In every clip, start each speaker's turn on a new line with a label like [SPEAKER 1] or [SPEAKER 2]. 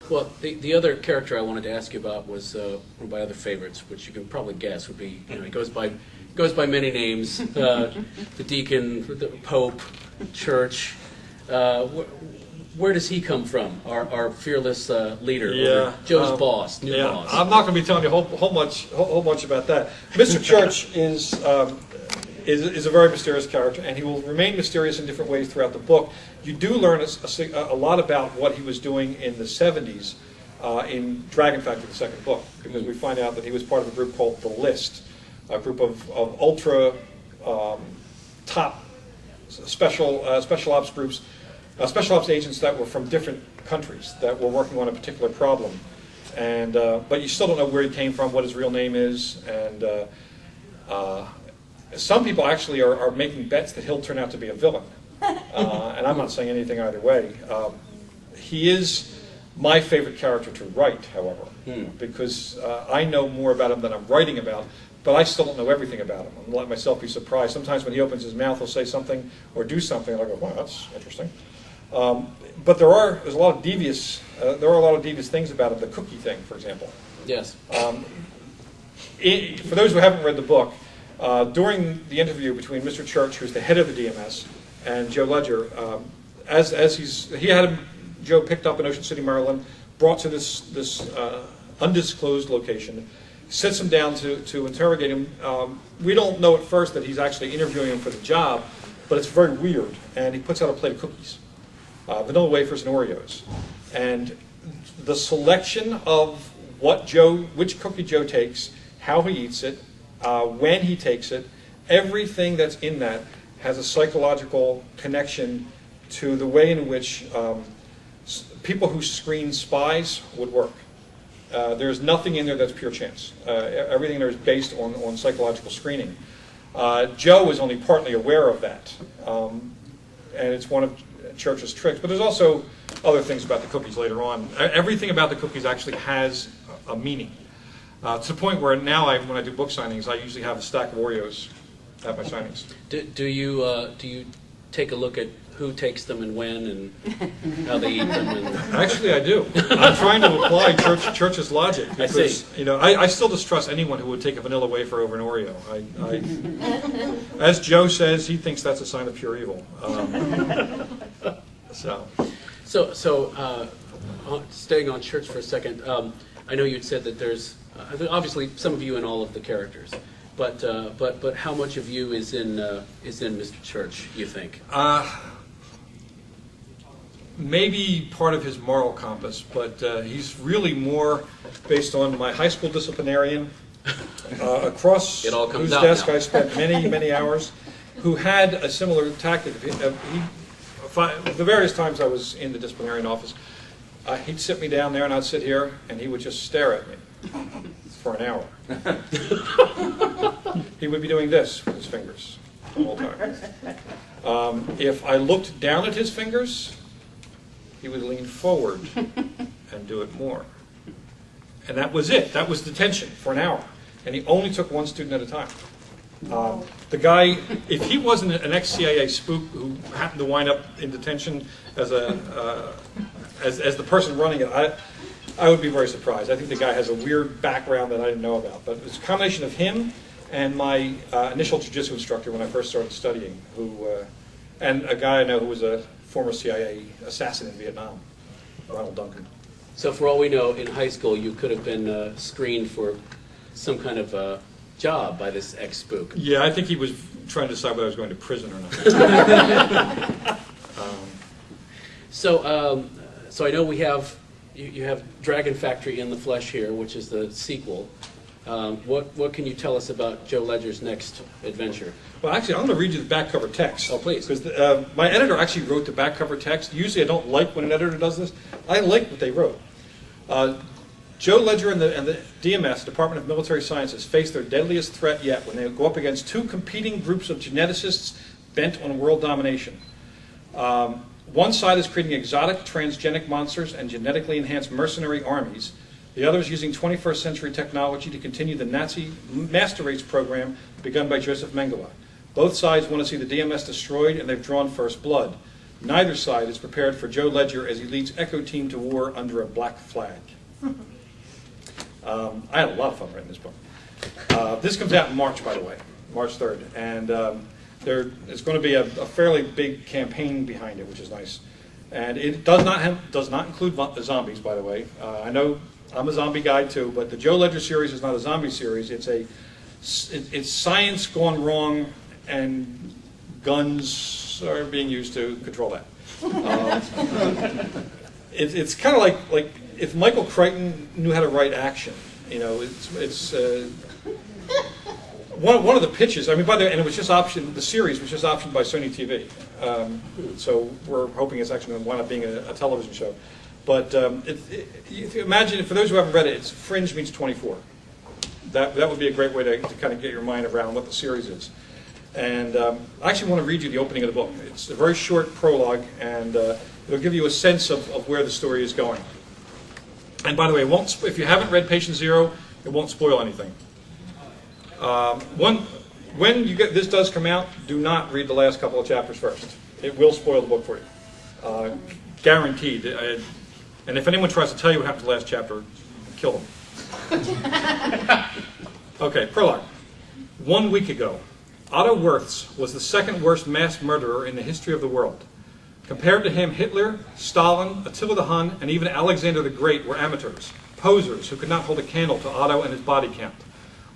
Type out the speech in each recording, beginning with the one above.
[SPEAKER 1] Well, the other character I wanted to ask you about was one of my other favorites, which you can probably guess would be, he goes by many names, the deacon, the pope, church. Where does he come from? Our fearless leader, Joe's boss, new boss.
[SPEAKER 2] I'm not going to be telling you a whole bunch about that. Mr. Church is a very mysterious character, and he will remain mysterious in different ways throughout the book. You do learn a lot about what he was doing in the 70s in Dragon Factory, the second book, because we find out that he was part of a group called The List, a group of ultra top special ops groups, special ops agents that were from different countries that were working on a particular problem. And but you still don't know where he came from, what his real name is, and some people actually are making bets that he'll turn out to be a villain. And I'm not saying anything either way. He is my favorite character to write, however, because I know more about him than I'm writing about, but I still don't know everything about him. I'm going to let myself be surprised. Sometimes when he opens his mouth, he'll say something or do something, and I go, wow, that's interesting. But there's a lot of devious things about him. The cookie thing, for example. Yes. For those who haven't read the book, during the interview between Mr. Church, who's the head of the DMS, and Joe Ledger, Joe picked up in Ocean City, Maryland, brought to this undisclosed location, sits him down to interrogate him. We don't know at first that he's actually interviewing him for the job, but it's very weird. And he puts out a plate of cookies, vanilla wafers and Oreos, and the selection of which cookie Joe takes, how he eats it, when he takes it, everything that's in that has a psychological connection to the way in which people who screen spies would work. There's nothing in there that's pure chance. Everything there is based on psychological screening. Joe is only partly aware of that, and it's one of Church's tricks. But there's also other things about the cookies later on. Everything about the cookies actually has a meaning. To the point where now, when I do book signings, I usually have a stack of Oreos at my signings. Do you take a look at who takes them and when and how they eat them? Actually, I do. I'm trying to apply Church's logic because I still distrust anyone who would take a vanilla wafer over an Oreo. As Joe says, he thinks that's a sign of pure evil.
[SPEAKER 1] Staying on Church for a second, I know you'd said that there's obviously some of you in all of the characters, but how much of you is in Mr. Church, you think?
[SPEAKER 2] Maybe part of his moral compass, but he's really more based on my high school disciplinarian, across whose desk now. I spent many hours, who had a similar tactic. The various times I was in the disciplinarian office, he'd sit me down there and I'd sit here and he would just stare at me for an hour. He would be doing this with his fingers the whole time. If I looked down at his fingers, he would lean forward and do it more. And that was it. That was detention for an hour. And he only took one student at a time. The guy, if he wasn't an ex-CIA spook who happened to wind up in detention as the person running it, I would be very surprised. I think the guy has a weird background that I didn't know about. But it's a combination of him and my initial jiu-jitsu instructor when I first started studying, and a guy I know who was a former CIA assassin in Vietnam, Ronald Duncan.
[SPEAKER 1] So for all we know, in high school you could have been screened for some kind of job by this ex-spook.
[SPEAKER 2] Yeah, I think he was trying to decide whether I was going to prison or not.
[SPEAKER 1] So I know you have Dragon Factory in the Flesh here, which is the sequel. What can you tell us about Joe Ledger's next adventure?
[SPEAKER 2] Well, actually, I'm going to read you the back cover text.
[SPEAKER 1] Oh, please.
[SPEAKER 2] Because my editor actually wrote the back cover text. Usually I don't like when an editor does this. I like what they wrote. Joe Ledger and the DMS, Department of Military Sciences, face their deadliest threat yet when they go up against two competing groups of geneticists bent on world domination. One side is creating exotic transgenic monsters and genetically enhanced mercenary armies. The other is using 21st century technology to continue the Nazi master race program begun by Joseph Mengele. Both sides want to see the DMS destroyed, and they've drawn first blood. Neither side is prepared for Joe Ledger as he leads Echo Team to war under a black flag. I had a lot of fun writing this book. This comes out in March, by the way, March 3rd. And there's going to be a fairly big campaign behind it, which is nice. And it does not include zombies, by the way. I know I'm a zombie guy too, but the Joe Ledger series is not a zombie series. It's science gone wrong, and guns are being used to control that. It's kind of like if Michael Crichton knew how to write action. You know, it's one of the pitches. I mean, by the way, and it was just optioned. The series was just optioned by Sony TV. So we're hoping it's actually going to wind up being a television show. But if you imagine, for those who haven't read it, it's Fringe meets 24. That would be a great way to kind of get your mind around what the series is. And I actually want to read you the opening of the book. It's a very short prologue, and it'll give you a sense of where the story is going. And by the way, if you haven't read Patient Zero, it won't spoil anything. When this does come out, do not read the last couple of chapters first. It will spoil the book for you. Guaranteed. And if anyone tries to tell you what happened to the last chapter, kill them. Okay, prologue. 1 week ago, Otto Wirths was the second worst mass murderer in the history of the world. Compared to him, Hitler, Stalin, Attila the Hun, and even Alexander the Great were amateurs, posers who could not hold a candle to Otto and his body count.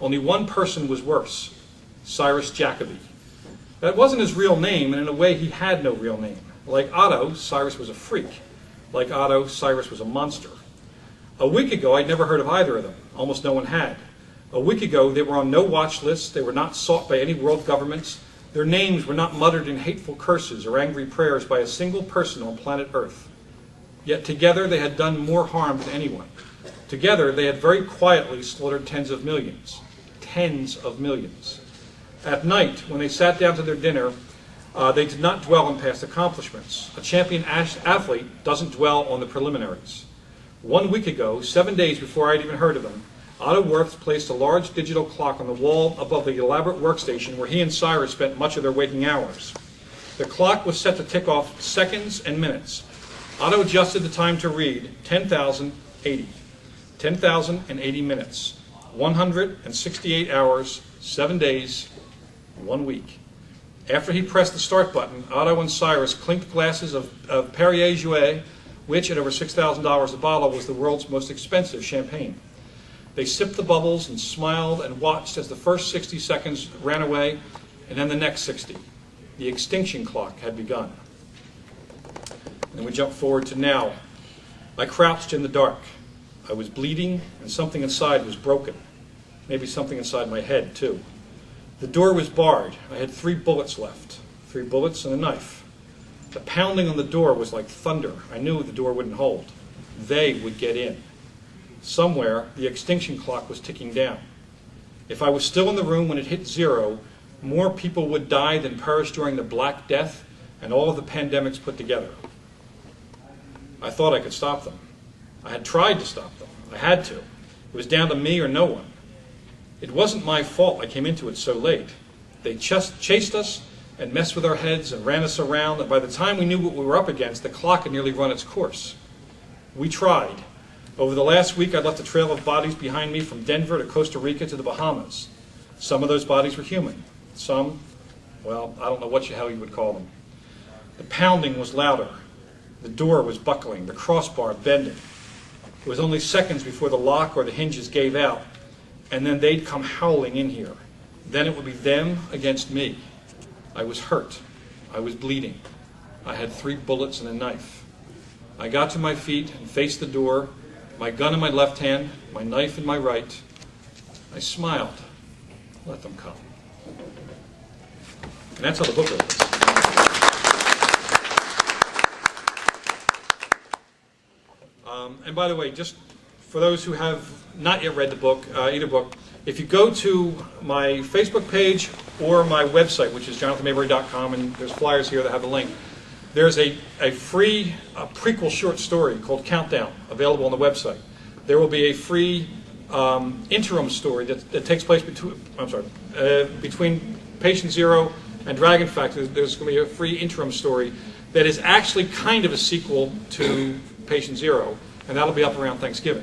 [SPEAKER 2] Only one person was worse, Cyrus Jacobi. That wasn't his real name, and in a way he had no real name. Like Otto, Cyrus was a freak. Like Otto, Cyrus was a monster. A week ago, I'd never heard of either of them. Almost no one had. A week ago, they were on no watch lists. They were not sought by any world governments. Their names were not muttered in hateful curses or angry prayers by a single person on planet Earth. Yet together, they had done more harm than anyone. Together, they had very quietly slaughtered tens of millions. Tens of millions. At night, when they sat down to their dinner, they did not dwell on past accomplishments. A champion athlete doesn't dwell on the preliminaries. 1 week ago, 7 days before I'd even heard of them, Otto Wirths placed a large digital clock on the wall above the elaborate workstation where he and Cyrus spent much of their waking hours. The clock was set to tick off seconds and minutes. Otto adjusted the time to read 10,080. 10,080 minutes. 168 hours, 7 days, 1 week. After he pressed the start button, Otto and Cyrus clinked glasses of Perrier Jouet, which at over $6,000 a bottle was the world's most expensive champagne. They sipped the bubbles and smiled and watched as the first 60 seconds ran away, and then the next 60. The extinction clock had begun. And then we jump forward to now. I crouched in the dark. I was bleeding, and something inside was broken. Maybe something inside my head, too. The door was barred. I had 3 bullets left. 3 bullets and a knife. The pounding on the door was like thunder. I knew the door wouldn't hold. They would get in. Somewhere, the extinction clock was ticking down. If I was still in the room when it hit 0, more people would die than perish during the Black Death and all of the pandemics put together. I thought I could stop them. I had tried to stop them. I had to. It was down to me or no one. It wasn't my fault I came into it so late. They just chased us and messed with our heads and ran us around, and by the time we knew what we were up against, the clock had nearly run its course. We tried. Over the last week, I left a trail of bodies behind me from Denver to Costa Rica to the Bahamas. Some of those bodies were human. Some, well, I don't know how you would call them. The pounding was louder. The door was buckling, the crossbar bending. It was only seconds before the lock or the hinges gave out, and then they'd come howling in here. Then it would be them against me. I was hurt. I was bleeding. I had 3 bullets and a knife. I got to my feet and faced the door, my gun in my left hand, my knife in my right. I smiled. Let them come. And that's how the book opens. And by the way, just for those who have not yet read the book, either book, if you go to my Facebook page or my website, which is jonathanmaberry.com, and there's flyers here that have a link, there's a free prequel short story called Countdown available on the website. There will be a free interim story that takes place between Patient Zero and Dragon Factor. There's going to be a free interim story that is actually kind of a sequel to Patient Zero, and that'll be up around Thanksgiving.